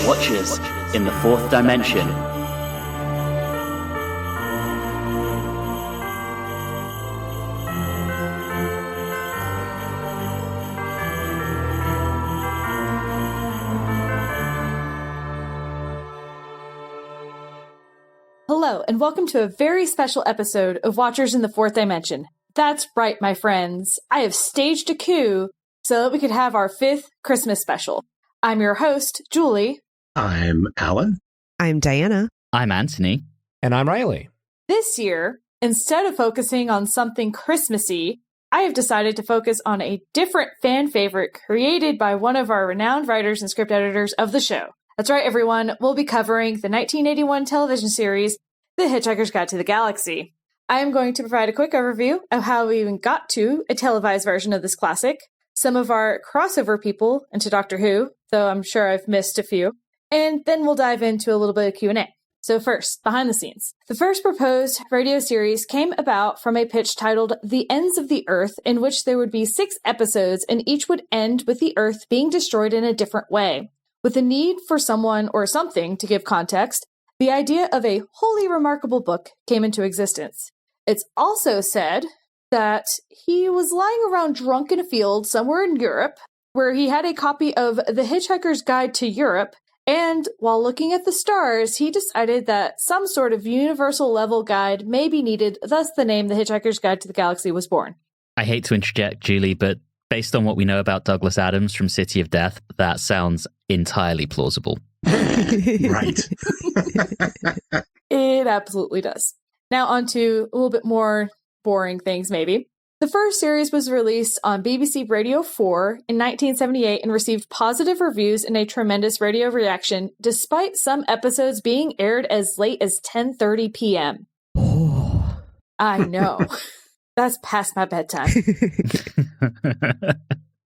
Watchers in the Fourth Dimension. Hello, and welcome to a very special episode of Watchers in the Fourth Dimension. That's right, my friends. I have staged a coup so that we could have our 5th Christmas special. I'm your host, Julie. I'm Alan. I'm Diana. I'm Anthony. And I'm Riley. This year, instead of focusing on something Christmassy, I have decided to focus on a different fan favorite created by one of our renowned writers and script editors of the show. That's right, everyone. We'll be covering the 1981 television series, The Hitchhiker's Guide to the Galaxy. I am going to provide a quick overview of how we even got to a televised version of this classic, some of our crossover people into Doctor Who, though I'm sure I've missed a few, and then we'll dive into a little bit of Q&A. So first, behind the scenes. The first proposed radio series came about from a pitch titled The Ends of the Earth, in which there would be 6 episodes and each would end with the Earth being destroyed in a different way. With the need for someone or something to give context, the idea of a wholly remarkable book came into existence. It's also said that he was lying around drunk in a field somewhere in Europe, where he had a copy of The Hitchhiker's Guide to Europe, and while looking at the stars, he decided that some sort of universal level guide may be needed, thus the name The Hitchhiker's Guide to the Galaxy was born. I hate to interject, Julie, but based on what we know about Douglas Adams from City of Death, that sounds entirely plausible. Right. It absolutely does. Now on to a little bit more boring things, maybe. The first series was released on BBC Radio 4 in 1978 and received positive reviews and a tremendous radio reaction, despite some episodes being aired as late as 10:30 p.m. Oh. I know. That's past my bedtime.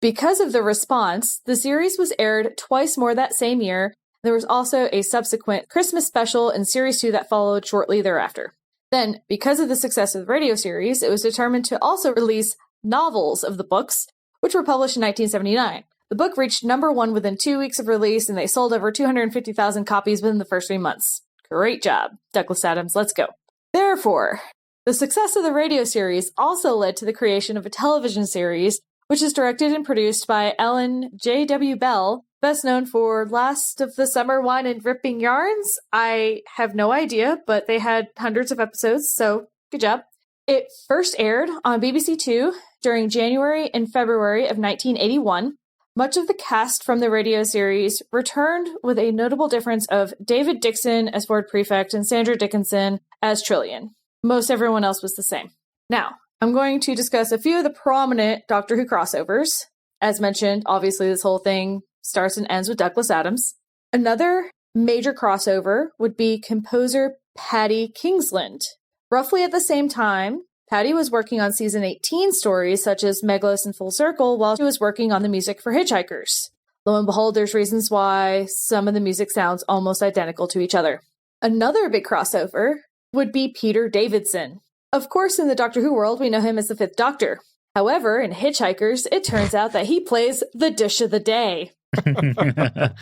Because of the response, the series was aired twice more that same year. There was also a subsequent Christmas special in Series 2 that followed shortly thereafter. Then, because of the success of the radio series, it was determined to also release novels of the books, which were published in 1979. The book reached number 1 within 2 weeks of release, and they sold over 250,000 copies within the first 3 months. Great job, Douglas Adams, let's go. Therefore, the success of the radio series also led to the creation of a television series, which is directed and produced by Ellen J.W. Bell, best known for Last of the Summer Wine and Ripping Yarns. I have no idea, but they had hundreds of episodes, so good job. It first aired on BBC Two during January and February of 1981. Much of the cast from the radio series returned, with a notable difference of David Dixon as Ford Prefect and Sandra Dickinson as Trillian. Most everyone else was the same. Now, I'm going to discuss a few of the prominent Doctor Who crossovers. As mentioned, obviously this whole thing starts and ends with Douglas Adams. Another major crossover would be composer Paddy Kingsland. Roughly at the same time, Paddy was working on season 18 stories such as Megalos and Full Circle while she was working on the music for Hitchhikers. Lo and behold, there's reasons why some of the music sounds almost identical to each other. Another big crossover would be Peter Davidson. Of course, in the Doctor Who world, we know him as the 5th Doctor. However, in Hitchhikers, it turns out that he plays the dish of the day.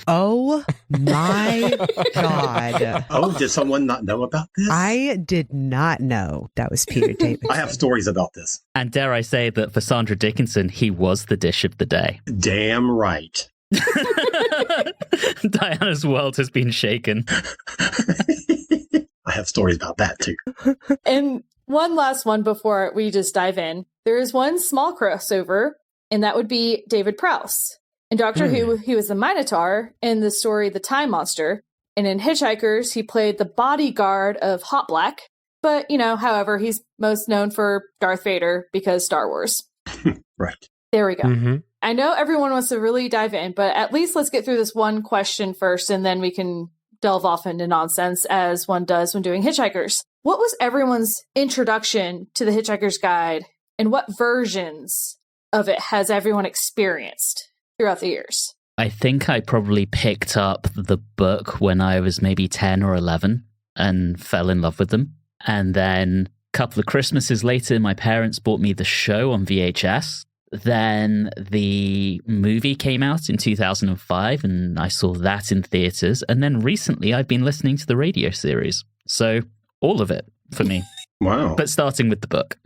Oh my God. Oh, did someone not know about this? I did not know that was Peter Davidson. I have stories about this. And dare I say that for Sandra Dickinson, he was the dish of the day. Damn right. Diana's world has been shaken. I have stories about that too. And one last one before we just dive in. There is one small crossover, and that would be David Prowse. In Doctor Who, he was the Minotaur in the story The Time Monster. And in Hitchhikers, he played the bodyguard of Hot Black. But, however, he's most known for Darth Vader because Star Wars. Right. There we go. Mm-hmm. I know everyone wants to really dive in, but at least let's get through this one question first, and then we can delve off into nonsense as one does when doing Hitchhikers. What was everyone's introduction to the Hitchhiker's Guide, and what versions of it has everyone experienced throughout the years? I think I probably picked up the book when I was maybe 10 or 11 and fell in love with them. And then a couple of Christmases later, my parents bought me the show on VHS. Then the movie came out in 2005, and I saw that in theaters. And then recently, I've been listening to the radio series. So all of it for me. Wow. But starting with the book.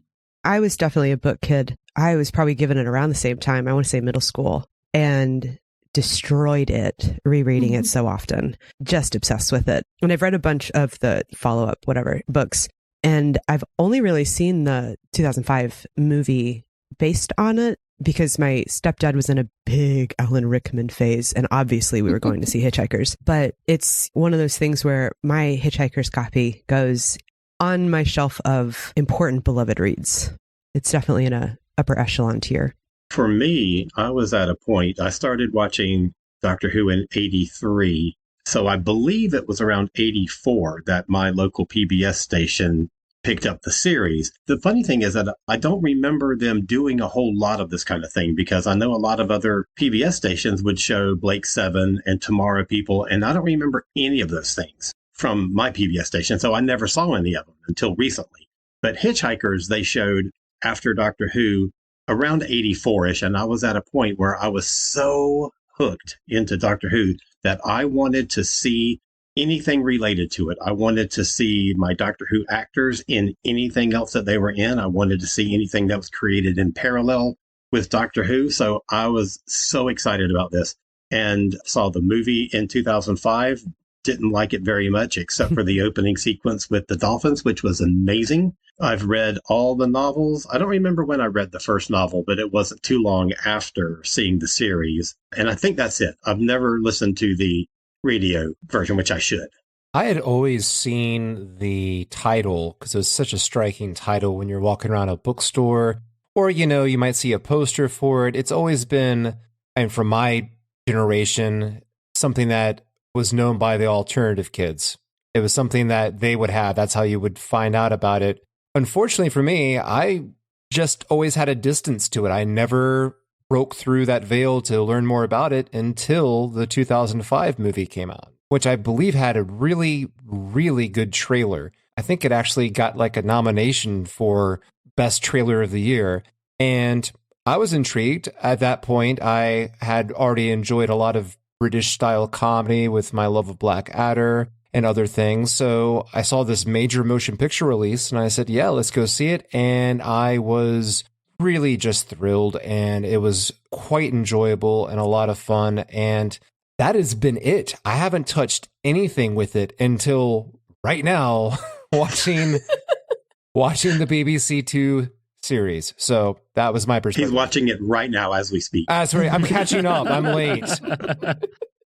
I was definitely a book kid. I was probably given it around the same time. I want to say middle school, and destroyed it, rereading it so often. Just obsessed with it. And I've read a bunch of the follow-up, whatever, books. And I've only really seen the 2005 movie based on it because my stepdad was in a big Alan Rickman phase, and obviously we were going to see Hitchhikers. But it's one of those things where my Hitchhikers copy goes on my shelf of important beloved reads. It's definitely in a upper echelon tier. For me, I was at a point, I started watching Doctor Who in 83. So I believe it was around 84 that my local PBS station picked up the series. The funny thing is that I don't remember them doing a whole lot of this kind of thing, because I know a lot of other PBS stations would show Blake 7 and Tomorrow People, and I don't remember any of those things from my PBS station, so I never saw any of them until recently. But Hitchhikers, they showed after Doctor Who around 84-ish, and I was at a point where I was so hooked into Doctor Who that I wanted to see anything related to it. I wanted to see my Doctor Who actors in anything else that they were in. I wanted to see anything that was created in parallel with Doctor Who. So I was so excited about this, and saw the movie in 2005. Didn't like it very much, except for the opening sequence with the dolphins, which was amazing. I've read all the novels. I don't remember when I read the first novel, but it wasn't too long after seeing the series. And I think that's it. I've never listened to the radio version, which I should. I had always seen the title because it was such a striking title when you're walking around a bookstore, or, you might see a poster for it. It's always been, and from my generation, something that was known by the alternative kids. It was something that they would have. That's how you would find out about it. Unfortunately for me, I just always had a distance to it. I never broke through that veil to learn more about it until the 2005 movie came out, which I believe had a really, really good trailer. I think it actually got like a nomination for Best Trailer of the Year. And I was intrigued. At that point, I had already enjoyed a lot of British-style comedy with my love of Blackadder and other things. So I saw this major motion picture release, and I said, yeah, let's go see it. And I was really just thrilled, and it was quite enjoyable and a lot of fun. And that has been it. I haven't touched anything with it until right now, watching the BBC Two series. So that was my perspective. He's watching it right now as we speak. Sorry, I'm catching up. I'm late.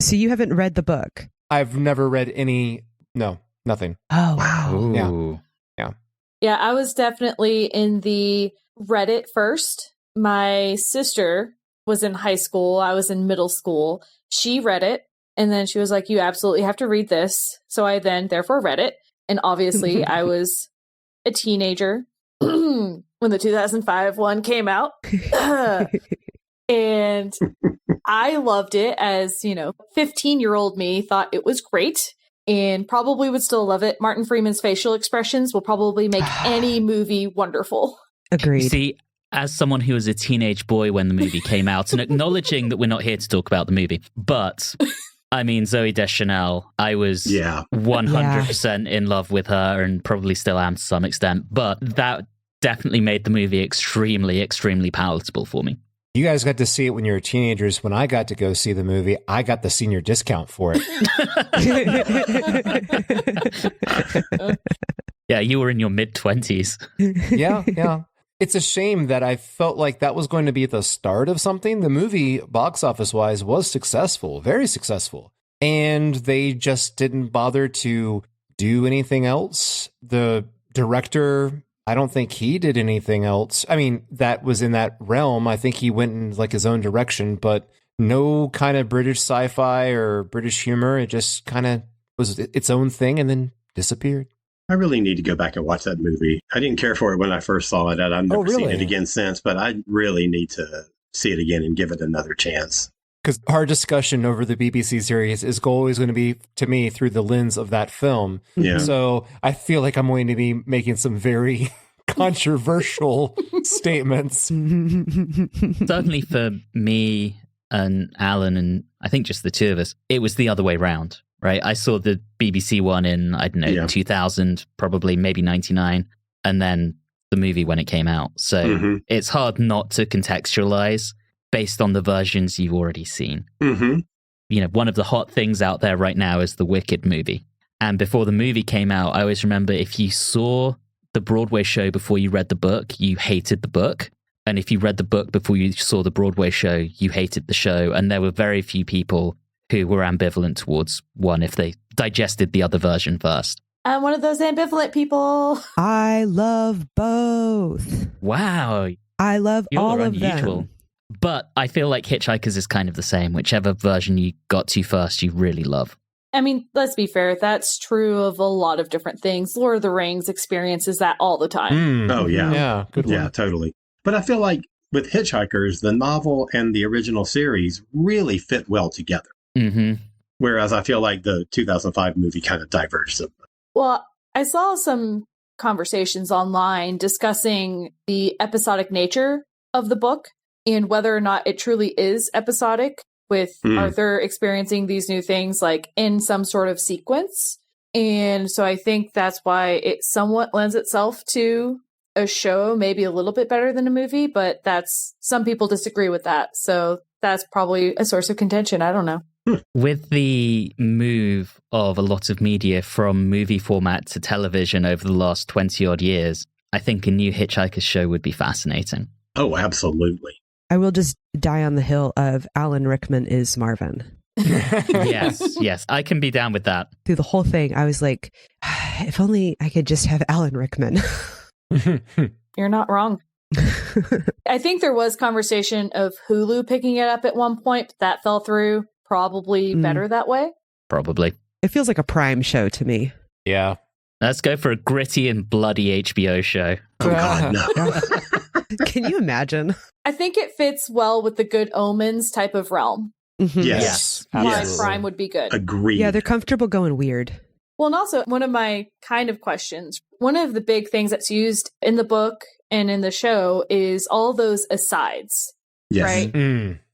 So you haven't read the book? I've never read nothing. Oh, wow. Ooh. Yeah, I was definitely in the Reddit first. My sister was in high school. I was in middle school. She read it, and then she was like, you absolutely have to read this. So I then therefore read it. And obviously I was a teenager when the 2005 one came out. And I loved it as, 15-year-old me thought it was great and probably would still love it. Martin Freeman's facial expressions will probably make any movie wonderful. Agreed. See, as someone who was a teenage boy when the movie came out, and acknowledging that we're not here to talk about the movie, but I mean, Zooey Deschanel, I was 100% in love with her, and probably still am to some extent, but that definitely made the movie extremely, extremely palatable for me. You guys got to see it when you were teenagers. When I got to go see the movie, I got the senior discount for it. Yeah, you were in your mid-20s. Yeah. It's a shame that I felt like that was going to be the start of something. The movie, box office-wise, was successful, very successful. And they just didn't bother to do anything else. The director, I don't think he did anything else. I mean, that was in that realm. I think he went in like his own direction, but no kind of British sci-fi or British humor. It just kind of was its own thing and then disappeared. I really need to go back and watch that movie. I didn't care for it when I first saw it, and I've never seen it again since, but I really need to see it again and give it another chance. Because our discussion over the BBC series is always going to be, to me, through the lens of that film. Yeah. So I feel like I'm going to be making some very controversial statements. Certainly for me and Alan, and I think just the two of us, it was the other way round, right? I saw the BBC one in, I don't know, 2000, probably, maybe 99, and then the movie when it came out. So it's hard not to contextualize based on the versions you've already seen. You know, one of the hot things out there right now is the Wicked movie. And before the movie came out, I always remember if you saw the Broadway show before you read the book, you hated the book. And if you read the book before you saw the Broadway show, you hated the show. And there were very few people who were ambivalent towards one if they digested the other version first. I'm one of those ambivalent people. I love both. Wow. I love all of them. But I feel like Hitchhikers is kind of the same. Whichever version you got to first, you really love. I mean, let's be fair. That's true of a lot of different things. Lord of the Rings experiences that all the time. Oh, yeah. Yeah, good one. Yeah, totally. But I feel like with Hitchhikers, the novel and the original series really fit well together. Whereas I feel like the 2005 movie kind of diverged. Well, I saw some conversations online discussing the episodic nature of the book and whether or not it truly is episodic, with Arthur experiencing these new things like in some sort of sequence. And so I think that's why it somewhat lends itself to a show, maybe a little bit better than a movie, but some people disagree with that. So that's probably a source of contention. I don't know. With the move of a lot of media from movie format to television over the last 20 odd years, I think a new Hitchhiker show would be fascinating. Oh, absolutely. I will just die on the hill of Alan Rickman is Marvin. Yes. I can be down with that. Through the whole thing, I was like, if only I could just have Alan Rickman. You're not wrong. I think there was conversation of Hulu picking it up at one point, but that fell through. Probably better that way. Probably. It feels like a Prime show to me. Yeah. Let's go for a gritty and bloody HBO show. Oh, God, no. Can you imagine? I think it fits well with the Good Omens type of realm. Yes. Why Prime would be good. Agreed. Yeah, they're comfortable going weird. Well, and also one of my kind of questions, one of the big things that's used in the book and in the show is all those asides, right?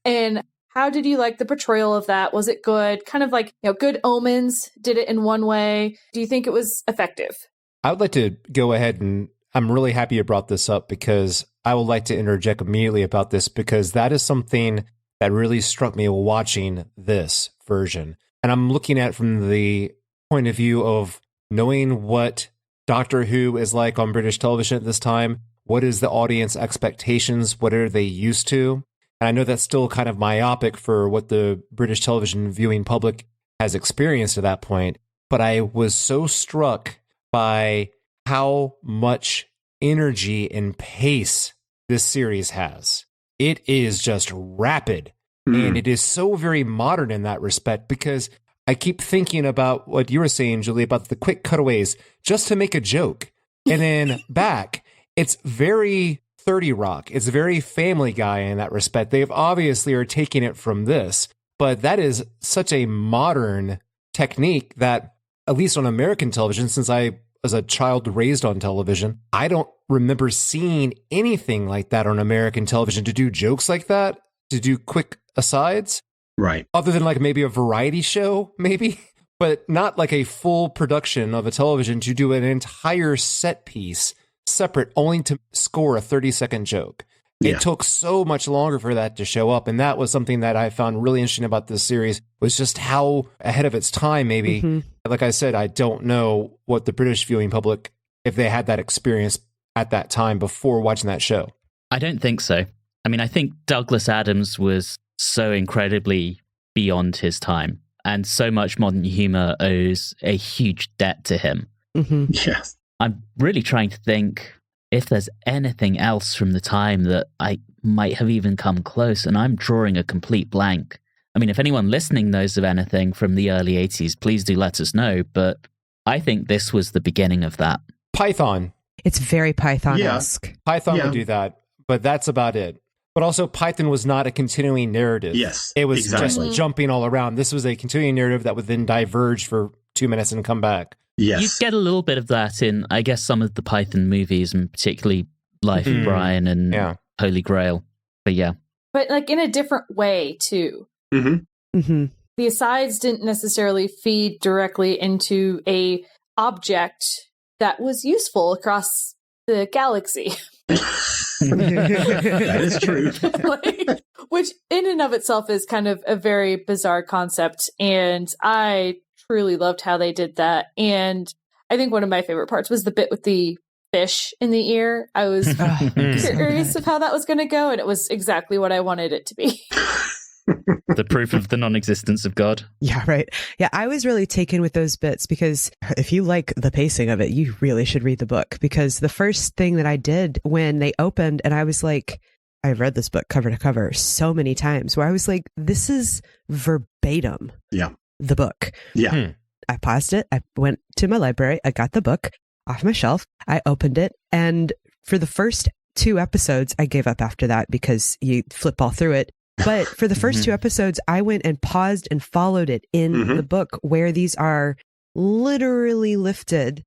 And how did you like the portrayal of that? Was it good? Kind of like, Good Omens did it in one way. Do you think it was effective? I would like to go ahead and I'm really happy you brought this up because I would like to interject immediately about this because that is something that really struck me while watching this version. And I'm looking at it from the point of view of knowing what Doctor Who is like on British television at this time. What is the audience expectations? What are they used to? And I know that's still kind of myopic for what the British television viewing public has experienced at that point. But I was so struck by how much energy and pace this series has. It is just rapid. And it is so very modern in that respect because I keep thinking about what you were saying, Julie, about the quick cutaways just to make a joke. And then back, it's very 30 Rock. It's very Family Guy in that respect. They obviously are taking it from this, but that is such a modern technique that, at least on American television, since I was a child raised on television, I don't remember seeing anything like that on American television to do jokes like that, to do quick asides. Right. Other than like maybe a variety show, maybe, but not like a full production of a television to do an entire set piece separate only to score a 30-second joke. Yeah. It took so much longer for that to show up. And that was something that I found really interesting about this series was just how ahead of its time, maybe. Like I said, I don't know what the British viewing public, if they had that experience at that time before watching that show. I don't think so. I mean, I think Douglas Adams was so incredibly beyond his time, and so much modern humor owes a huge debt to him. Yes. I'm really trying to think if there's anything else from the time that I might have even come close, and I'm drawing a complete blank. I mean, if anyone listening knows of anything from the early 80s, please do let us know, but I think this was the beginning of that. Python. It's very Python-esque. Yeah. Python would do that, but that's about it. But also, Python was not a continuing narrative. Yes, it was just jumping all around. This was a continuing narrative that would then diverge for 2 minutes and come back. Yes. You get a little bit of that in, I guess, some of the Python movies, and particularly Life of Brian and Holy Grail. But yeah. But like in a different way, too. Mm-hmm. Mm-hmm. The asides didn't necessarily feed directly into a object that was useful across the galaxy. That is true. Which in and of itself is kind of a very bizarre concept. And I truly loved how they did that. And I think one of my favorite parts was the bit with the fish in the ear. I was curious of how that was going to go. And it was exactly what I wanted it to be. The proof of the non-existence of God. Yeah, right. Yeah, I was really taken with those bits because if you like the pacing of it, you really should read the book, because the first thing that I did when they opened, and I was like, I've read this book cover to cover so many times, where I was like, this is verbatim. Yeah. The book. Yeah. I paused it. I went to my library. I got the book off my shelf. I opened it. And for the first 2 episodes, I gave up after that because you flip all through it. But for the first 2 episodes, I went and paused and followed it in the book, where these are literally lifted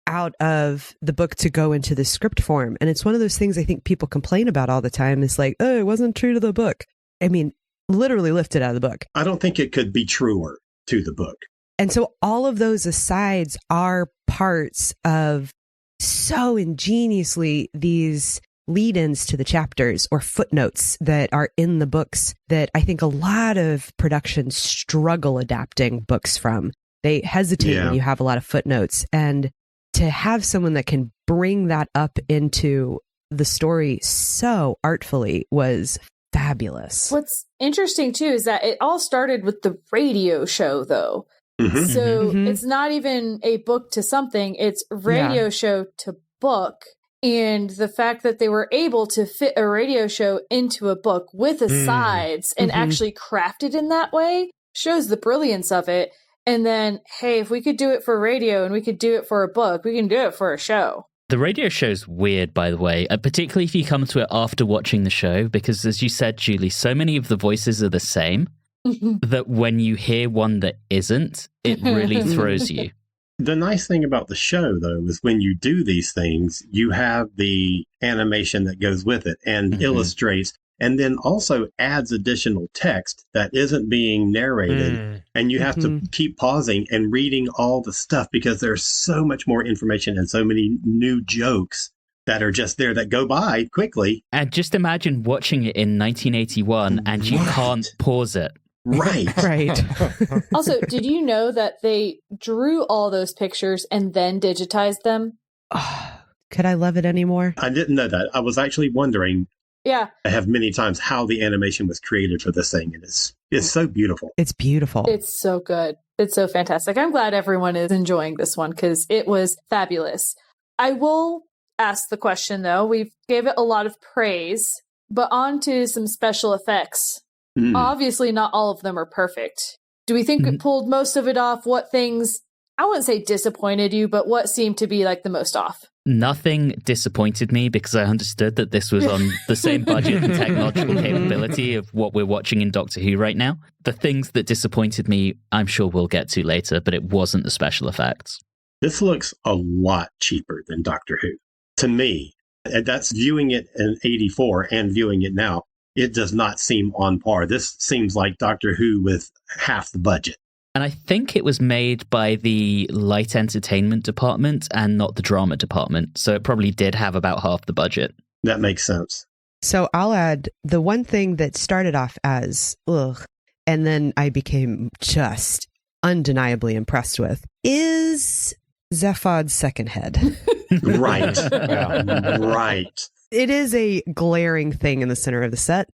out of the book to go into the script form. And it's one of those things I think people complain about all the time. Is like, oh, it wasn't true to the book. I mean, literally lifted out of the book. I don't think it could be truer to the book. And so all of those asides are parts of so ingeniously these lead-ins to the chapters or footnotes that are in the books that I think a lot of productions struggle adapting books from. They hesitate when you have a lot of footnotes. And to have someone that can bring that up into the story so artfully was fabulous. What's interesting, too, is that it all started with the radio show, though. So it's not even a book to something, it's radio show to book. And the fact that they were able to fit a radio show into a book with asides and actually craft it in that way shows the brilliance of it. And then, hey, if we could do it for radio and we could do it for a book, we can do it for a show. The radio show's weird, by the way, particularly if you come to it after watching the show, because as you said, Julie, so many of the voices are the same that when you hear one that isn't, it really throws you. The nice thing about the show, though, is when you do these things, you have the animation that goes with it and illustrates, and then also adds additional text that isn't being narrated. And you have to keep pausing and reading all the stuff because there's so much more information and so many new jokes that are just there that go by quickly. And just imagine watching it in 1981 and you can't pause it. Right. Right. Also, did you know that they drew all those pictures and then digitized them? Oh, could I love it anymore? I didn't know that. I was actually wondering. Yeah. I have many times how the animation was created for this thing. And it's so beautiful. It's beautiful. It's so good. It's so fantastic. I'm glad everyone is enjoying this one because it was fabulous. I will ask the question, though. We've gave it a lot of praise, but on to some special effects. Obviously, not all of them are perfect. Do we think it pulled most of it off? What things, I wouldn't say disappointed you, but what seemed to be like the most off? Nothing disappointed me because I understood that this was on the same budget and technological capability of what we're watching in Doctor Who right now. The things that disappointed me, I'm sure we'll get to later, but it wasn't the special effects. This looks a lot cheaper than Doctor Who. To me, and that's viewing it in 84 and viewing it now. It does not seem on par. This seems like Doctor Who with half the budget. And I think it was made by the light entertainment department and not the drama department. So it probably did have about half the budget. That makes sense. So I'll add the one thing that started off as, ugh, and then I became just undeniably impressed with is Zaphod's second head. Right. Right. It is a glaring thing in the center of the set.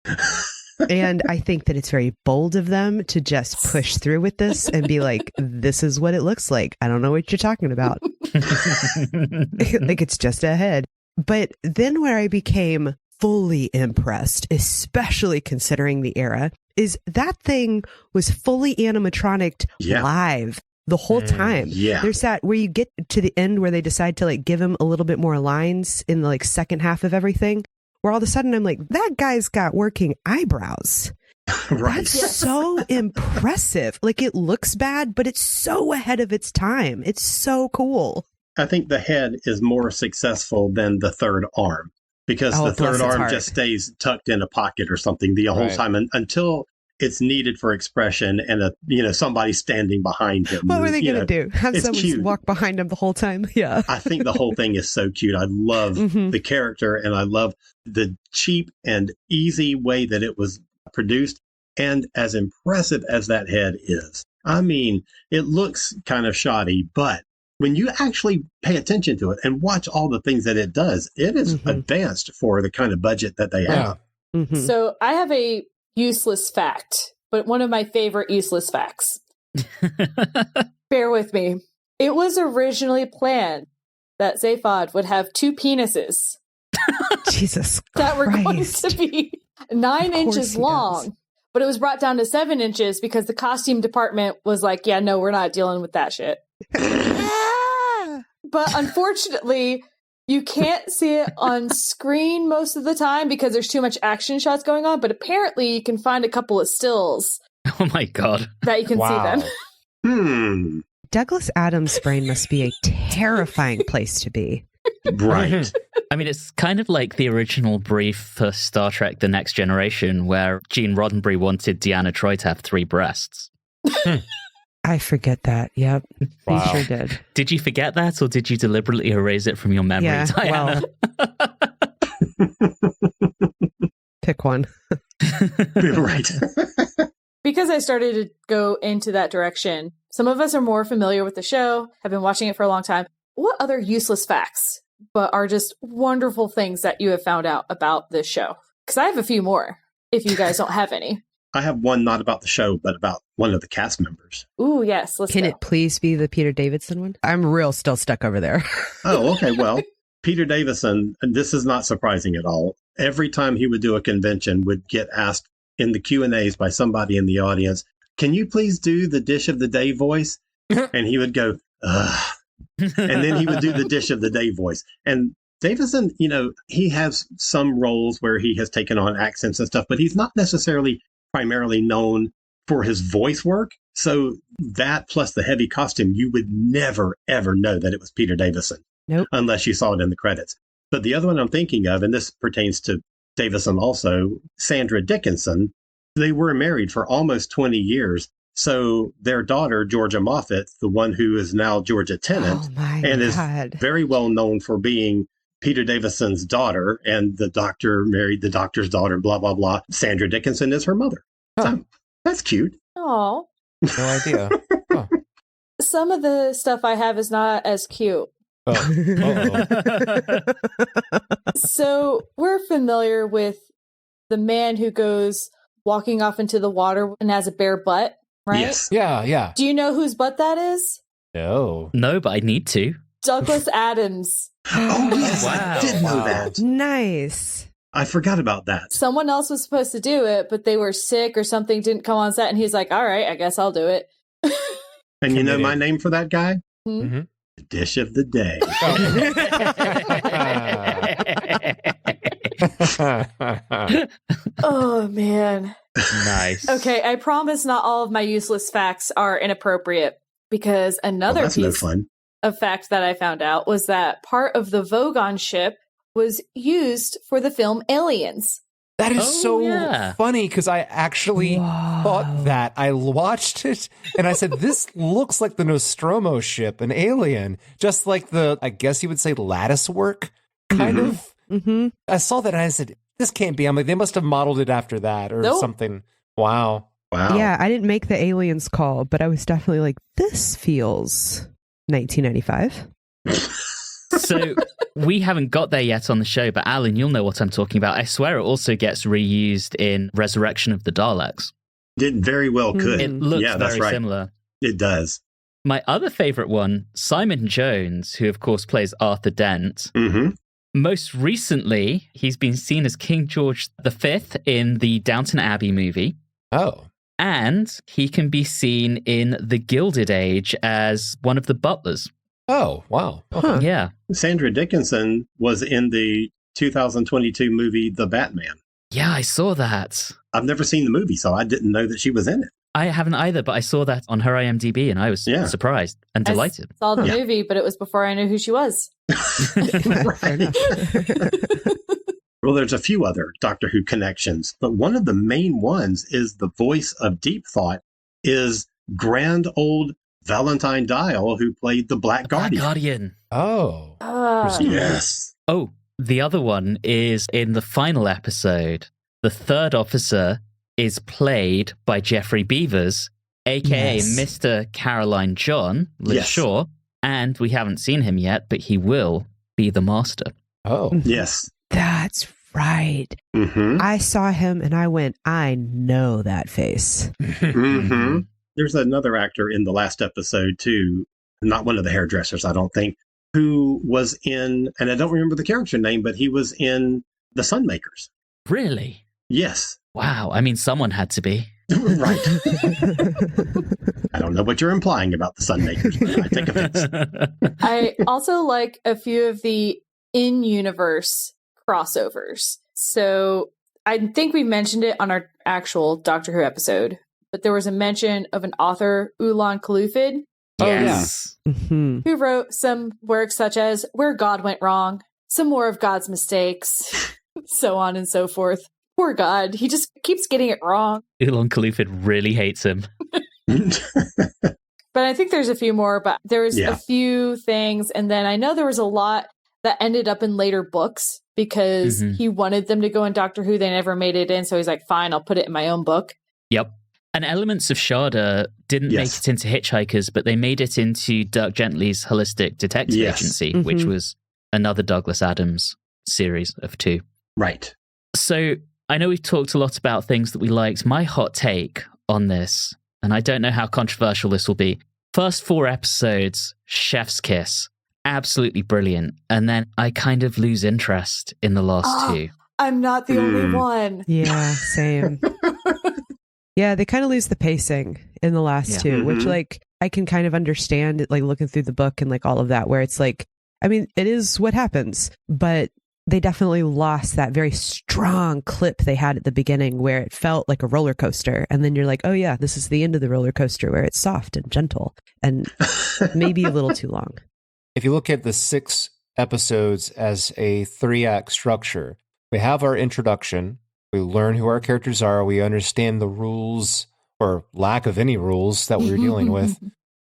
And I think that it's very bold of them to just push through with this and be like, this is what it looks like. I don't know what you're talking about. Like it's just a head. But then where I became fully impressed, especially considering the era, is that thing was fully animatronic live the whole time. There's that where you get to the end where they decide to like give him a little bit more lines in the like second half of everything, where all of a sudden I'm like, that guy's got working eyebrows. Right. That's so impressive. Like, it looks bad, but it's so ahead of its time. It's so cool. I think the head is more successful than the third arm because the third arm just stays tucked in a pocket or something the whole time until it's needed for expression and somebody standing behind him. What were they going to do? Have someone walk behind him the whole time? Yeah. I think the whole thing is so cute. I love the character and I love the cheap and easy way that it was produced. And as impressive as that head is, I mean, it looks kind of shoddy, but when you actually pay attention to it and watch all the things that it does, it is advanced for the kind of budget that they have. So I have a useless fact, but one of my favorite useless facts. Bear with me. It was originally planned that Zaphod would have 2 penises. Jesus that were going Christ. to be 9 inches long. But it was brought down to 7 inches because the costume department was like, yeah, no, we're not dealing with that shit. But unfortunately, you can't see it on screen most of the time because there's too much action shots going on. But apparently you can find a couple of stills. Oh my God. That you can see them. Douglas Adams' brain must be a terrifying place to be. Right. I mean, it's kind of like the original brief for Star Trek The Next Generation, where Gene Roddenberry wanted Deanna Troi to have 3 breasts. I forget that. Yep. Wow. He sure did. Did you forget that, or did you deliberately erase it from your memory, Diana? Well, pick one. Right. Because I started to go into that direction, some of us are more familiar with the show, have been watching it for a long time. What other useless facts, but are just wonderful things that you have found out about this show? Because I have a few more, if you guys don't have any. I have one not about the show, but about one of the cast members. Ooh, yes. Can it please be the Peter Davison one? I'm real still stuck over there. Oh, okay. Well, Peter Davison, and this is not surprising at all. Every time he would do a convention, would get asked in the Q&As by somebody in the audience, can you please do the dish of the day voice? And he would go, ugh. And then he would do the dish of the day voice. And Davison, he has some roles where he has taken on accents and stuff, but he's not necessarily primarily known for his voice work. So that plus the heavy costume, you would never, ever know that it was Peter Davison. Nope. Unless you saw it in the credits. But the other one I'm thinking of, and this pertains to Davison also, Sandra Dickinson, they were married for almost 20 years. So their daughter, Georgia Moffat, the one who is now Georgia Tennant, is very well known for being Peter Davison's daughter, and the doctor married the doctor's daughter, blah, blah, blah. Sandra Dickinson is her mother. So that's cute. Oh. No idea. Huh. Some of the stuff I have is not as cute. So we're familiar with the man who goes walking off into the water and has a bare butt, right? Yes. Yeah. Do you know whose butt that is? No. No, but I need to. Douglas Adams. Oh, yes, wow. I did know that. Nice. I forgot about that. Someone else was supposed to do it, but they were sick or something, didn't come on set, and he's like, all right, I guess I'll do it. And you know my name for that guy? Mm-hmm. The dish of the day. Oh, man. Nice. Okay, I promise not all of my useless facts are inappropriate, because another that's no piece fun. of fact that I found out was that part of the Vogon ship was used for the film Aliens. That is funny, because I actually thought that. I watched it and I said, this looks like the Nostromo ship, an alien, just like the, I guess you would say, lattice work, kind of. Mm-hmm. I saw that and I said, this can't be. I'm like, they must have modeled it after that or something. Wow. Yeah, I didn't make the Aliens call, but I was definitely like, this feels 1995. So we haven't got there yet on the show, but Alan, you'll know what I'm talking about. I swear it also gets reused in Resurrection of the Daleks. It very well could. It looks that's very right. similar. It does. My other favorite one, Simon Jones, who of course plays Arthur Dent. Mm-hmm. Most recently, he's been seen as King George V in the Downton Abbey movie. Oh. And he can be seen in The Gilded Age as one of the butlers. Oh, wow. Huh. Yeah. Sandra Dickinson was in the 2022 movie The Batman. Yeah, I saw that. I've never seen the movie, so I didn't know that she was in it. I haven't either, but I saw that on her IMDb and I was surprised and delighted. I saw the movie, but it was before I knew who she was. Well, there's a few other Doctor Who connections, but one of the main ones is the voice of Deep Thought is grand old Valentine Dial, who played the Black Guardian. Oh. Yes. Oh, the other one is in the final episode. The third officer is played by Jeffrey Beavers, a.k.a. Mr. Caroline John, Liz Shaw, and we haven't seen him yet, but he will be the Master. Oh. Yes. That's right. Mm-hmm. I saw him and I went, I know that face. Mm-hmm. There's another actor in the last episode, too, not one of the hairdressers, I don't think, who was in, and I don't remember the character name, but he was in The Sunmakers. Really? Yes. Wow. I mean, someone had to be. Right. I don't know what you're implying about The Sunmakers, but I take offense. I also like a few of the in-universe crossovers. So I think we mentioned it on our actual Doctor Who episode, but there was a mention of an author, Oolon Caloophid, Yes. Mm-hmm. who wrote some works such as Where God Went Wrong, Some More of God's Mistakes, so on and so forth. Poor God, he just keeps getting it wrong. Oolon Caloophid really hates him. But I think there's a few more, but there was a few things. And then I know there was a lot that ended up in later books because he wanted them to go in Doctor Who. They never made it in. So he's like, fine, I'll put it in my own book. Yep. And elements of Sharda didn't make it into Hitchhikers, but they made it into Dirk Gently's Holistic Detective Agency, which was another Douglas Adams series of 2. Right. So I know we've talked a lot about things that we liked. My hot take on this, and I don't know how controversial this will be, first 4 episodes, chef's kiss, absolutely brilliant. And then I kind of lose interest in the last 2. I'm not the only one. Yeah, same. Yeah, they kind of lose the pacing in the last 2, which like I can kind of understand it, like looking through the book and like all of that, where it's like, I mean, it is what happens, but they definitely lost that very strong clip they had at the beginning where it felt like a roller coaster. And then you're like, oh yeah, this is the end of the roller coaster where it's soft and gentle and maybe a little too long. If you look at the 6 episodes as a 3-act structure, we have our introduction. We learn who our characters are. We understand the rules or lack of any rules that we're dealing with.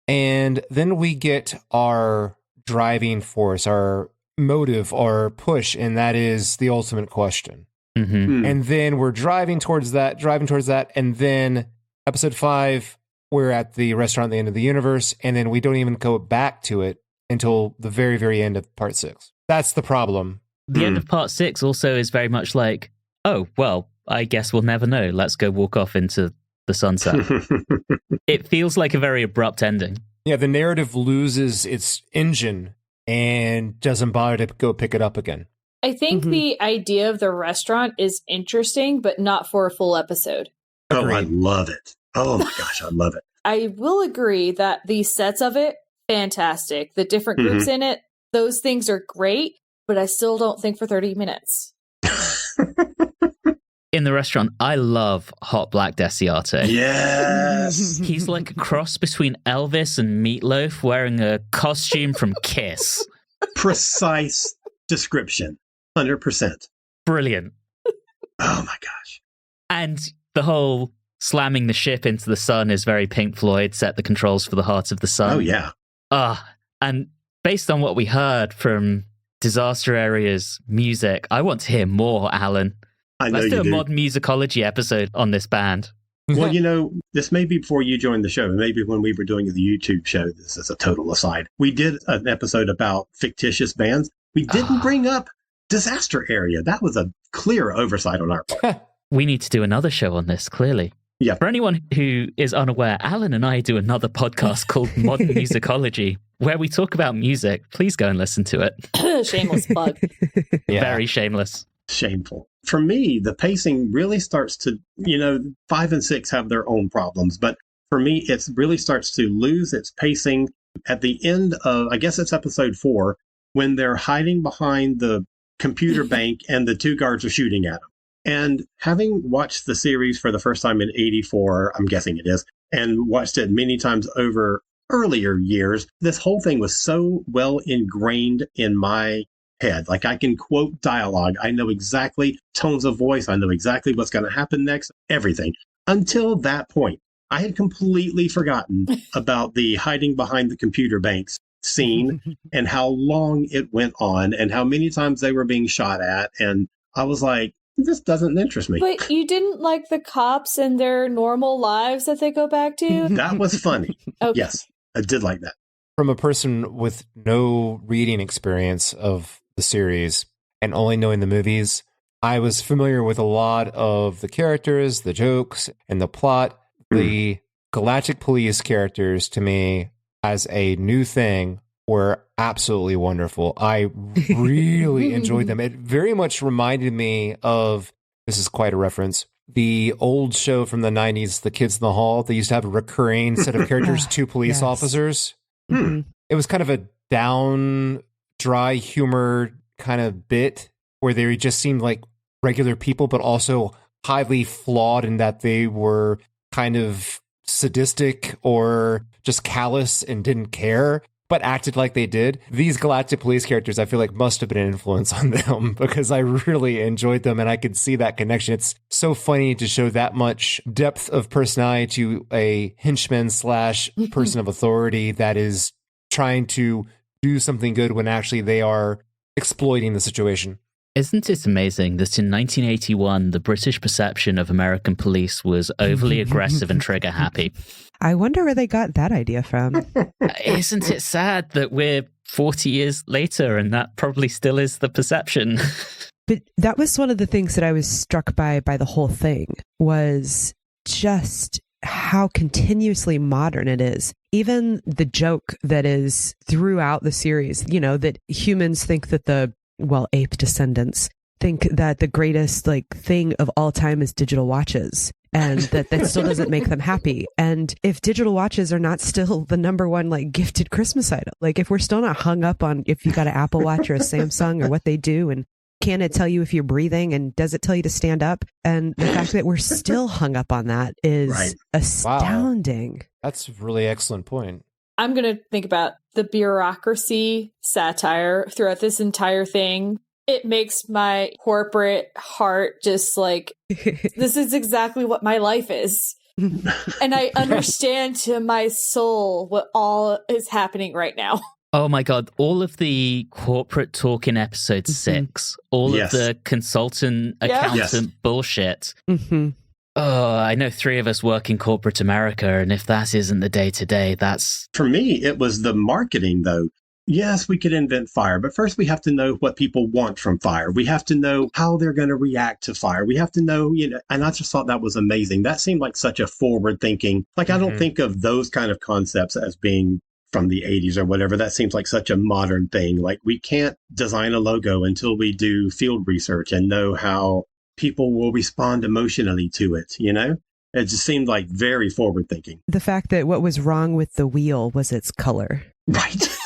And then we get our driving force, our motive, our push, and that is the ultimate question. And then we're driving towards that. And then episode 5, we're at the restaurant at the end of the universe. And then we don't even go back to it until the very, very end of part 6. That's the problem. The end of part 6 also is very much like, oh, well, I guess we'll never know. Let's go walk off into the sunset. It feels like a very abrupt ending. Yeah, the narrative loses its engine and doesn't bother to go pick it up again. I think the idea of the restaurant is interesting, but not for a full episode. Oh, I love it. Oh my gosh, I love it. I will agree that the sets of it, fantastic. The different groups in it, those things are great, but I still don't think for 30 minutes. In the restaurant, I love Hot Black Desiato. Yes. He's like a cross between Elvis and Meatloaf wearing a costume from Kiss. Precise description. 100%. Brilliant. Oh my gosh. And the whole slamming the ship into the sun is very Pink Floyd, set the controls for the heart of the sun. Oh, yeah. And based on what we heard from Disaster Area's music, I want to hear more, Alan. Let's do a modern musicology episode on this band. Well, you know, this may be before you joined the show. Maybe when we were doing the YouTube show, this is a total aside. We did an episode about fictitious bands. We didn't bring up Disaster Area. That was a clear oversight on our part. We need to do another show on this, clearly. Yeah. For anyone who is unaware, Alan and I do another podcast called Modern Musicology, where we talk about music. Please go and listen to it. Shameless plug. Very shameless. Shameful. For me, the pacing really starts to, 5 and 6 have their own problems, but for me, it really starts to lose its pacing at the end of, I guess it's episode 4, when they're hiding behind the computer bank and the 2 guards are shooting at them. And having watched the series for the first time in 84, I'm guessing it is, and watched it many times over earlier years, this whole thing was so well ingrained in my head. Like I can quote dialogue. I know exactly tones of voice. I know exactly what's going to happen next, everything. Until that point, I had completely forgotten about the hiding behind the computer banks scene and how long it went on and how many times they were being shot at. And I was like, this doesn't interest me. But you didn't like the cops and their normal lives that they go back to? That was funny. Okay. Yes, I did like that. From a person with no reading experience of the series and only knowing the movies, I was familiar with a lot of the characters, the jokes, and the plot. The Galactic Police characters, to me, as a new thing, were absolutely wonderful. I really enjoyed them. It very much reminded me of, this is quite a reference, the old show from the 90s, The Kids in the Hall. They used to have a recurring set of characters, two police officers. It was kind of a down, dry humor kind of bit where they just seemed like regular people, but also highly flawed in that they were kind of sadistic or just callous and didn't care, but acted like they did. These Galactic Police characters, I feel like, must have been an influence on them because I really enjoyed them and I could see that connection. It's so funny to show that much depth of personality to a henchman / person of authority that is trying to do something good when actually they are exploiting the situation. Isn't it amazing that in 1981, the British perception of American police was overly aggressive and trigger happy? I wonder where they got that idea from. Isn't it sad that we're 40 years later and that probably still is the perception? But that was one of the things that I was struck by the whole thing, was just how continuously modern it is. Even the joke that is throughout the series, you know, that humans think that ape descendants think that the greatest thing of all time is digital watches, and that still doesn't make them happy. And if digital watches are not still the number one gifted Christmas item, if we're still not hung up on if you got an Apple Watch or a Samsung or what they do, and can it tell you if you're breathing, and does it tell you to stand up? And the fact that we're still hung up on that is astounding. Wow. That's a really excellent point. I'm going to think about the bureaucracy satire throughout this entire thing. It makes my corporate heart just this is exactly what my life is. And I understand to my soul what all is happening right now. Oh my God, all of the corporate talk in episode 6, all of the consultant, accountant bullshit. Oh, I know 3 of us work in corporate America, and if that isn't the day-to-day, that's... For me, it was the marketing, though. Yes, we could invent fire, but first we have to know what people want from fire. We have to know how they're going to react to fire. We have to know, and I just thought that was amazing. That seemed like such a forward thinking. I don't think of those kind of concepts as being from the 80s or whatever. That seems like such a modern thing. We can't design a logo until we do field research and know how people will respond emotionally to it, It just seemed like very forward thinking. The fact that what was wrong with the wheel was its color. Right.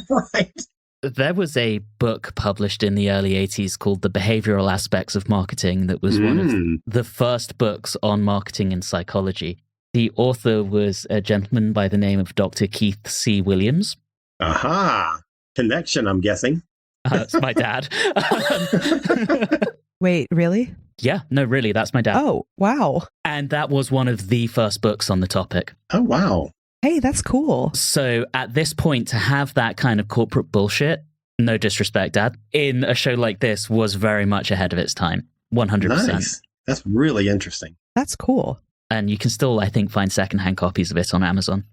Right. There was a book published in the early 80s called The Behavioral Aspects of Marketing that was one of the first books on marketing and psychology. The author was a gentleman by the name of Dr. Keith C. Williams. Aha! Connection, I'm guessing. That's my dad. Wait, really? Yeah, no, really, that's my dad. Oh, wow. And that was one of the first books on the topic. Oh, wow. Hey, that's cool. So at this point, to have that kind of corporate bullshit, no disrespect, Dad, in a show like this was very much ahead of its time. 100%. Nice. That's really interesting. That's cool. And you can still, I think, find secondhand copies of it on Amazon.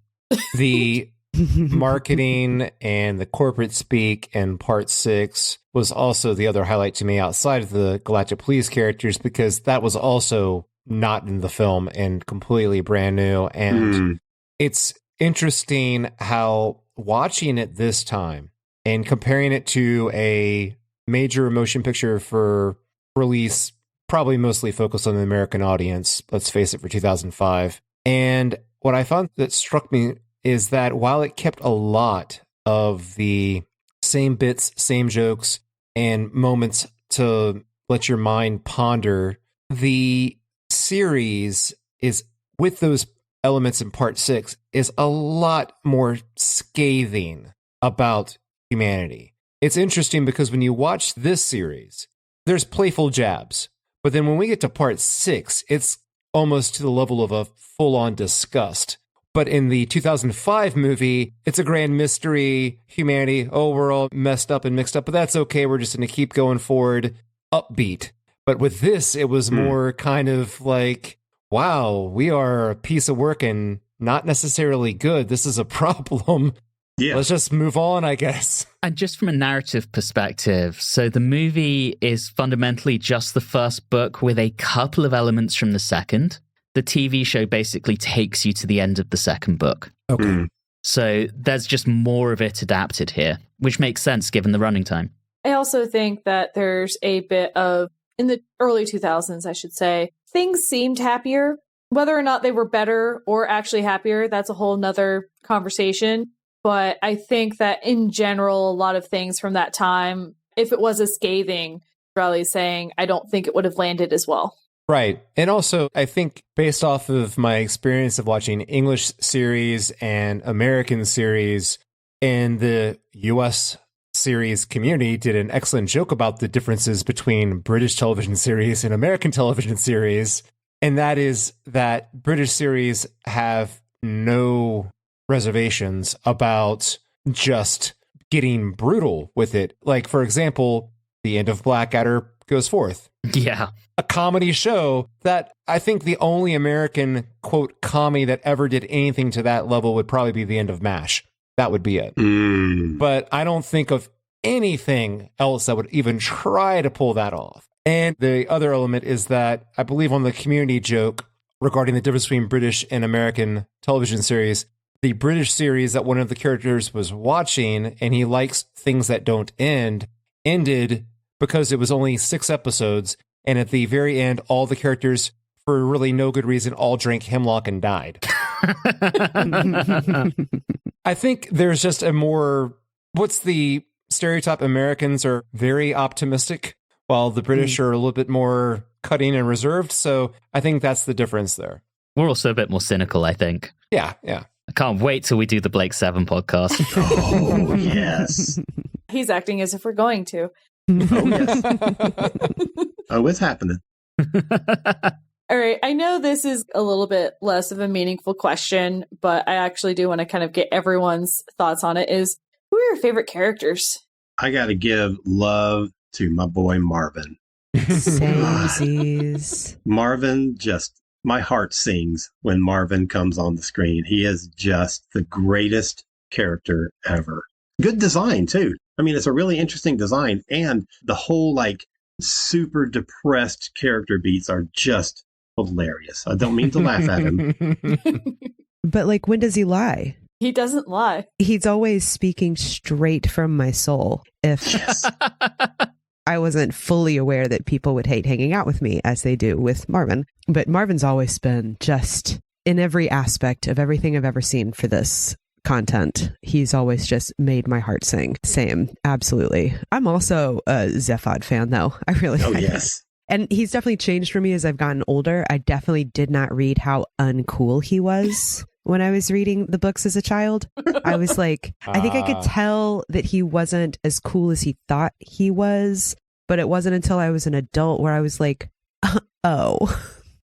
The marketing and the corporate speak in part 6 was also the other highlight to me outside of the Galactic Police characters, because that was also not in the film and completely brand new. And it's interesting how watching it this time and comparing it to a major motion picture for release, probably mostly focused on the American audience, let's face it, for 2005. And what I found that struck me is that while it kept a lot of the same bits, same jokes, and moments to let your mind ponder the series is, with those elements in part 6, is a lot more scathing about humanity. It's interesting because when you watch this series, there's playful jabs. But then when we get to part 6, it's almost to the level of a full-on disgust. But in the 2005 movie, it's a grand mystery, humanity, oh, we're all messed up and mixed up, but that's okay, we're just going to keep going forward, upbeat. But with this, it was more kind of like, wow, we are a piece of work and not necessarily good. This is a problem. Yeah. Let's just move on, I guess. And just from a narrative perspective, so the movie is fundamentally just the first book with a couple of elements from the second. The TV show basically takes you to the end of the second book. Okay. So there's just more of it adapted here, which makes sense given the running time. I also think that there's a bit of, in the early 2000s, I should say, things seemed happier. Whether or not they were better or actually happier, that's a whole nother conversation. But I think that in general, a lot of things from that time, if it was as scathing, Riley's saying, I don't think it would have landed as well. Right. And also, I think based off of my experience of watching English series and American series, and the US series community did an excellent joke about the differences between British television series and American television series. And that is that British series have no reservations about just getting brutal with it. Like, for example, the end of Blackadder goes forth. Yeah. A comedy show that I think the only American, quote, comedy that ever did anything to that level would probably be the end of MASH. That would be it. But I don't think of anything else that would even try to pull that off. And the other element is that I believe on the community joke regarding the difference between British and American television series, the British series that one of the characters was watching, and he likes things that don't end, ended because it was only 6 episodes. And at the very end, all the characters, for really no good reason, all drank hemlock and died. I think there's just a more, what's the stereotype? Americans are very optimistic, while the British are a little bit more cutting and reserved. So I think that's the difference there. We're also a bit more cynical, I think. Yeah. I can't wait till we do the Blake 7 podcast. Oh, yes. He's acting as if we're going to. Oh, yes. Oh, it's happening. All right. I know this is a little bit less of a meaningful question, but I actually do want to kind of get everyone's thoughts on it. Is, who are your favorite characters? I got to give love to my boy Marvin. Samesies. Marvin, just, my heart sings when Marvin comes on the screen. He is just the greatest character ever. Good design, too. I mean, it's a really interesting design, and the whole, like, super depressed character beats are just hilarious. I don't mean to laugh at him. But, like, when does he lie? He doesn't lie. He's always speaking straight from my soul. If I wasn't fully aware that people would hate hanging out with me, as they do with Marvin. But Marvin's always been just, in every aspect of everything I've ever seen for this content, he's always just made my heart sing. Same. Absolutely. I'm also a Zaphod fan, though. I really Oh, yes. And he's definitely changed for me as I've gotten older. I definitely did not read how uncool he was when I was reading the books as a child. I was like, I think I could tell that he wasn't as cool as he thought he was, but it wasn't until I was an adult where I was like, oh,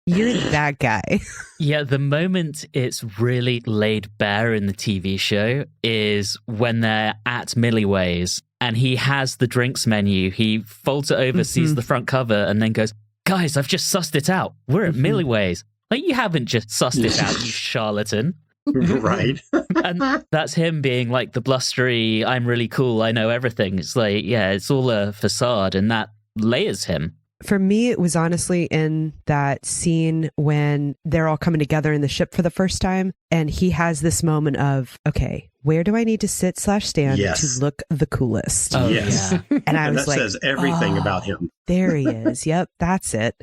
you're that guy. Yeah, the moment it's really laid bare in the TV show is when they're at Millieways and he has the drinks menu. He folds it over, sees the front cover, and then goes, guys, I've just sussed it out. We're at Millieways. Like, you haven't just sussed it out, you charlatan. Right. And that's him being like the blustery, I'm really cool, I know everything. It's like, yeah, it's all a facade, and that layers him. For me, it was honestly in that scene when they're all coming together in the ship for the first time, and he has this moment of, okay, where do I need to sit/stand to look the coolest? Oh, yes. Yeah. And I was that like, says everything about him. There he is. Yep, that's it.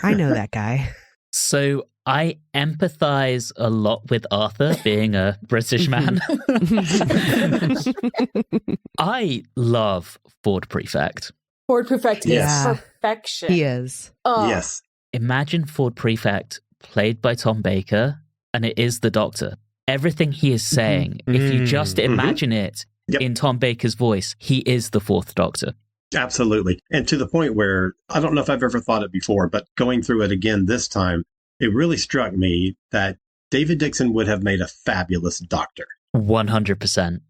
I know that guy. So I empathize a lot with Arthur being a British man. I love Ford Prefect. Ford Prefect is Yes. perfection. He is. Yes. imagine Ford Prefect played by Tom Baker, and it is the Doctor. Everything he is saying, if you just imagine it in Tom Baker's voice, he is the Fourth Doctor. Absolutely. And to the point where, I don't know if I've ever thought it before, but going through it again this time, it really struck me that David Dixon would have made a fabulous Doctor. 100%.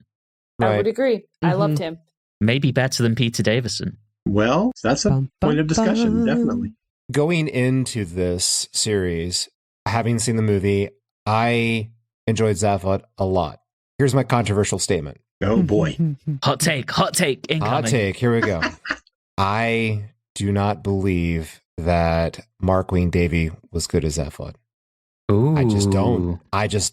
I would agree. I loved him. Maybe better than Peter Davison. Well, that's a point of discussion, definitely. Going into this series, having seen the movie, I enjoyed Zaphod a lot. Here's my controversial statement. Oh, boy. Hot take incoming. Hot take, here we go. I do not believe that Mark Wayne Davey was good as Zaphod. Ooh. I just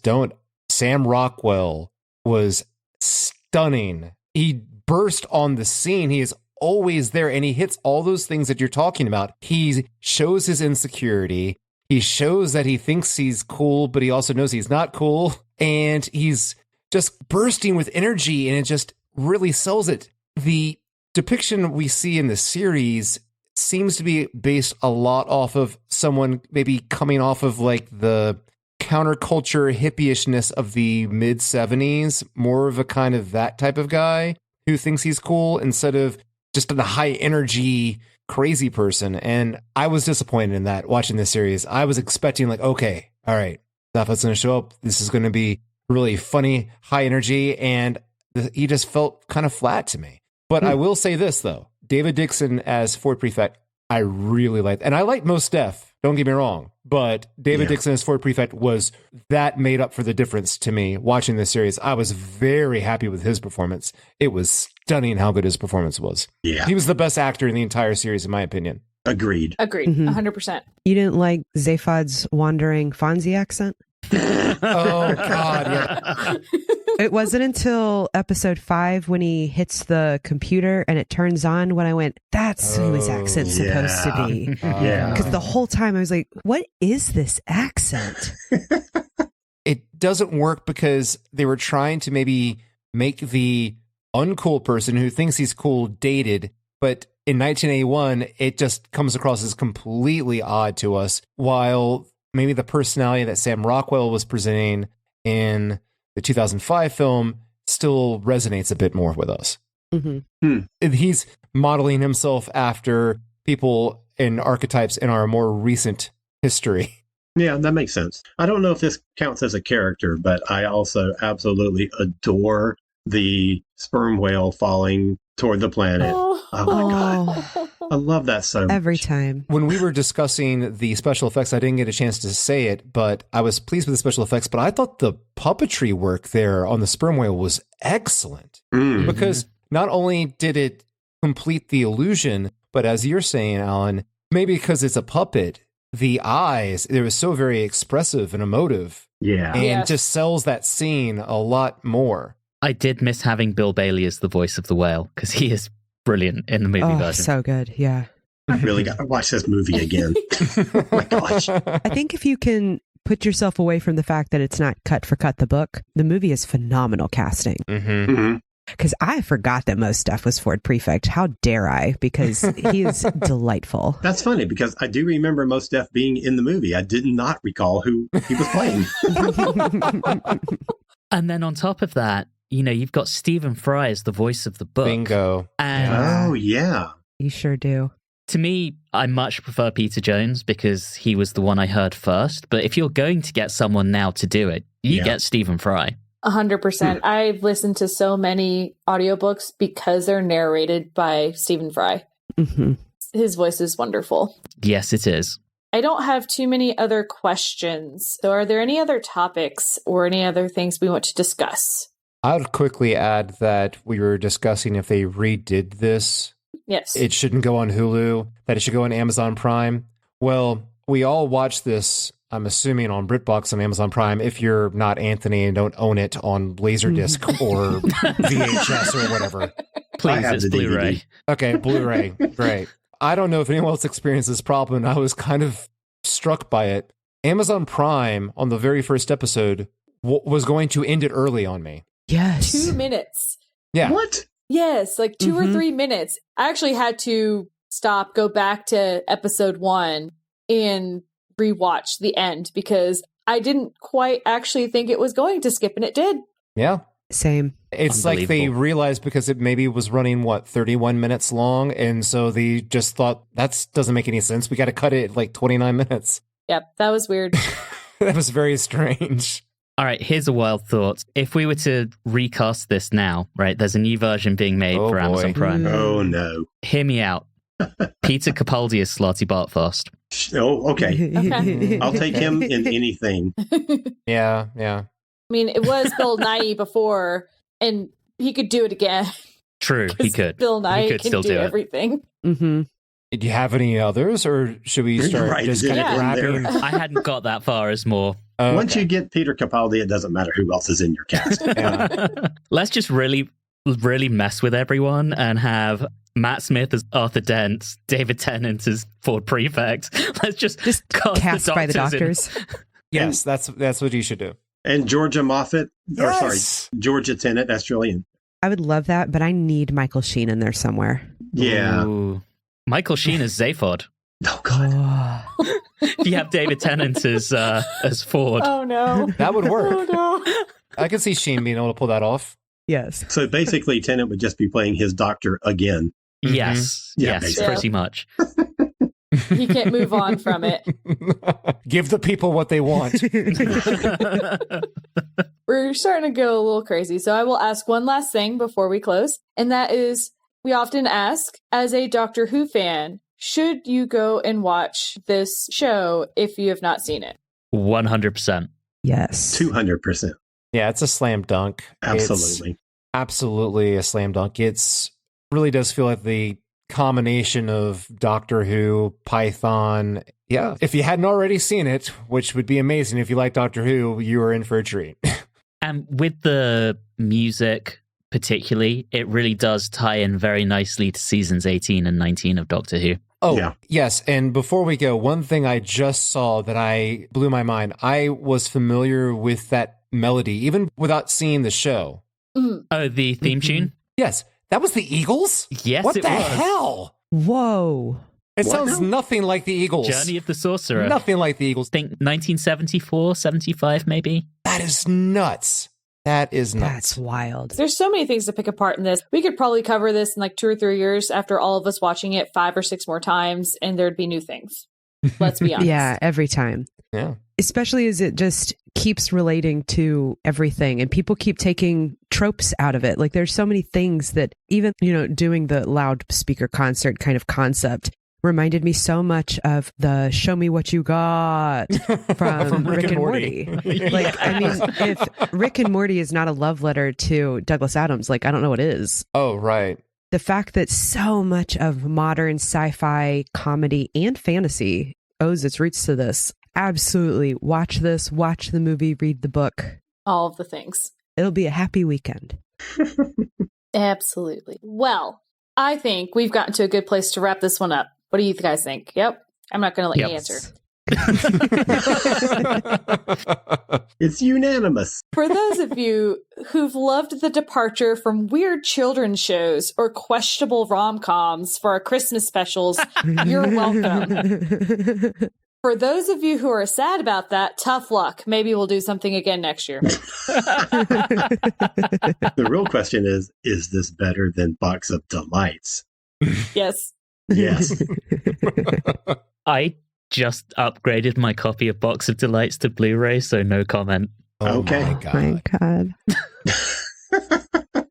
don't. Sam Rockwell was stunning. He burst on the scene. He is always there, and he hits all those things that you're talking about. He shows his insecurity. He shows that he thinks he's cool, but he also knows he's not cool. And he's just bursting with energy, and it just really sells it. The depiction we see in the series seems to be based a lot off of someone maybe coming off of like the counterculture hippie-ishness of the mid-70s, more of a kind of that type of guy who thinks he's cool instead of just a high-energy, crazy person. And I was disappointed in that watching this series. I was expecting like, okay, all right, Zaphod's going to show up. This is going to be really funny, high energy, and he just felt kind of flat to me. But I will say this, though. David Dixon as Ford Prefect, I really liked. And I liked Mos Def, don't get me wrong. But David Dixon as Ford Prefect that made up for the difference to me watching this series. I was very happy with his performance. It was stunning how good his performance was. Yeah. He was the best actor in the entire series, in my opinion. Agreed. 100%. You didn't like Zaphod's wandering Fonzie accent? Oh, God, yeah. It wasn't until episode 5 when he hits the computer and it turns on when I went, that's who his accent's supposed to be. Because the whole time I was like, what is this accent? It doesn't work because they were trying to maybe make the uncool person who thinks he's cool dated, but in 1981, it just comes across as completely odd to us, while maybe the personality that Sam Rockwell was presenting in the 2005 film still resonates a bit more with us. He's modeling himself after people and archetypes in our more recent history. Yeah, that makes sense. I don't know if this counts as a character, but I also absolutely adore the sperm whale falling toward the planet. Oh my God. I love that so much. Every time. When we were discussing the special effects, I didn't get a chance to say it, but I was pleased with the special effects. But I thought the puppetry work there on the sperm whale was excellent. Because not only did it complete the illusion, but as you're saying, Alan, maybe because it's a puppet, the eyes, it was so very expressive and emotive. Yeah. And just sells that scene a lot more. I did miss having Bill Bailey as the voice of the whale, because he is brilliant in the movie version. So good, yeah. I really got to watch this movie again. Oh my gosh. I think if you can put yourself away from the fact that it's not cut for cut the book, the movie is phenomenal casting. Because I forgot that Mos Def was Ford Prefect. How dare I? Because he is delightful. That's funny, because I do remember Mos Def being in the movie. I did not recall who he was playing. And then on top of that, you know, you've got Stephen Fry as the voice of the book. Bingo. And oh, yeah. You sure do. To me, I much prefer Peter Jones because he was the one I heard first. But if you're going to get someone now to do it, you get Stephen Fry. 100%. I've listened to so many audiobooks because they're narrated by Stephen Fry. His voice is wonderful. Yes, it is. I don't have too many other questions. So are there any other topics or any other things we want to discuss? I would quickly add that we were discussing if they redid this. Yes. It shouldn't go on Hulu, that it should go on Amazon Prime. Well, we all watched this, I'm assuming, on BritBox on Amazon Prime, if you're not Anthony and don't own it on Laserdisc or VHS or whatever. Please, it's Blu-ray. Okay, Blu-ray. Great. I don't know if anyone else experienced this problem. I was kind of struck by it. Amazon Prime, on the very first episode, was going to end it early on me. Yes. 2 minutes. Yeah. What? Yes, like 2 or 3 minutes. I actually had to stop, go back to episode 1, and rewatch the end because I didn't quite actually think it was going to skip, and it did. Yeah. Same. It's like they realized because it maybe was running, 31 minutes long, and so they just thought, that doesn't make any sense. We got to cut it like 29 minutes. Yep, that was weird. That was very strange. All right, here's a wild thought. If we were to recast this now, right, there's a new version being made for Amazon Prime. Oh, no. Hear me out. Peter Capaldi is Slotty Bartfast. Oh, okay. Okay. I'll take him in anything. Yeah. I mean, it was Bill Nighy before, and he could do it again. True, he could. Bill Nighy could can still do do it. everything. Mm-hmm. Do you have any others, or should we start just kind of grabbing? I hadn't got that far as more. Once you get Peter Capaldi, it doesn't matter who else is in your cast. Let's just really mess with everyone and have Matt Smith as Arthur Dent, David Tennant as Ford Prefect. Let's just cast by the doctors. Yes, that's what you should do. And Georgia Moffat, Georgia Tennant, that's Julian. I would love that, but I need Michael Sheen in there somewhere. Yeah. Ooh. Michael Sheen as Zaphod. Oh, God. If you have David Tennant as Ford. Oh, no. That would work. Oh, no. I could see Sheen being able to pull that off. Yes. So basically, Tennant would just be playing his doctor again. Yes. Yeah, yes, basically. pretty much. He can't move on from it. Give the people what they want. We're starting to go a little crazy, so I will ask one last thing before we close, and that is, we often ask, as a Doctor Who fan, should you go and watch this show if you have not seen it? 100%. Yes. 200%. Yeah, it's a slam dunk. Absolutely. It's absolutely a slam dunk. It's really does feel like the combination of Doctor Who, Python. Yeah, if you hadn't already seen it, which would be amazing if you like Doctor Who, you are in for a treat. And with the music particularly, it really does tie in very nicely to seasons 18 and 19 of Doctor Who. Oh, yeah. Yes. And before we go, one thing I just saw that I blew my mind. I was familiar with that melody, even without seeing the show. Oh, the theme tune? Yes. That was the Eagles? Yes, what it the was. hell? Whoa. It sounds nothing like the Eagles. Journey of the Sorcerer. Nothing like the Eagles. I think 1974, 75 maybe. That is nuts. That is nuts. That's wild. There's so many things to pick apart in this. We could probably cover this in like 2 or 3 years after all of us watching it 5 or 6 more times, and there'd be new things. Let's be honest. Yeah, every time. Yeah. Especially as it just keeps relating to everything and people keep taking tropes out of it. Like there's so many things that even, doing the loudspeaker concert kind of concept reminded me so much of the Show Me What You Got from Rick and Morty. Like, I mean, if Rick and Morty is not a love letter to Douglas Adams, like, I don't know what is. Oh, right. The fact that so much of modern sci-fi, comedy, and fantasy owes its roots to this. Absolutely. Watch this, watch the movie, read the book. All of the things. It'll be a happy weekend. Absolutely. Well, I think we've gotten to a good place to wrap this one up. What do you guys think? Yep. I'm not going to let you answer. It's unanimous. For those of you who've loved the departure from weird children's shows or questionable rom-coms for our Christmas specials, you're welcome. For those of you who are sad about that, tough luck. Maybe we'll do something again next year. The real question is this better than Box of Delights? Yes. Yes. I just upgraded my copy of Box of Delights to Blu-ray, so no comment. Oh Okay. my God.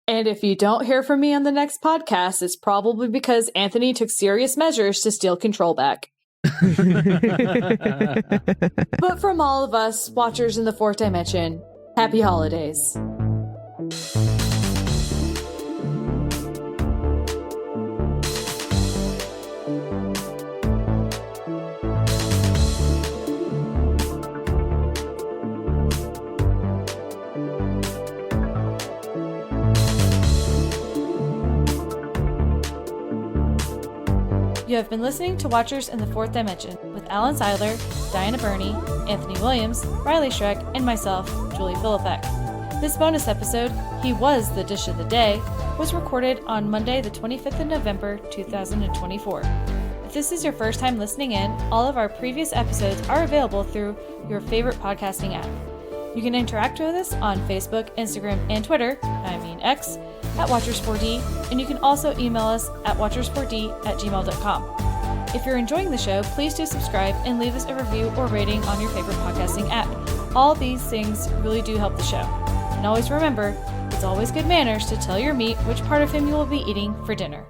And if you don't hear from me on the next podcast, it's probably because Anthony took serious measures to steal control back. But from all of us, watchers in the fourth dimension, happy holidays. You have been listening to Watchers in the Fourth Dimension with Alan Siler, Diana Burney, Anthony Williams, Riley Schreck, and myself, Julie Philippek. This bonus episode, He Was the Dish of the Day, was recorded on Monday the 25th of November, 2024. If this is your first time listening in, all of our previous episodes are available through your favorite podcasting app. You can interact with us on Facebook, Instagram, and Twitter, X, at Watchers4D, and you can also email us at watchers4d@gmail.com. If you're enjoying the show, please do subscribe and leave us a review or rating on your favorite podcasting app. All these things really do help the show. And always remember, it's always good manners to tell your meat which part of him you will be eating for dinner.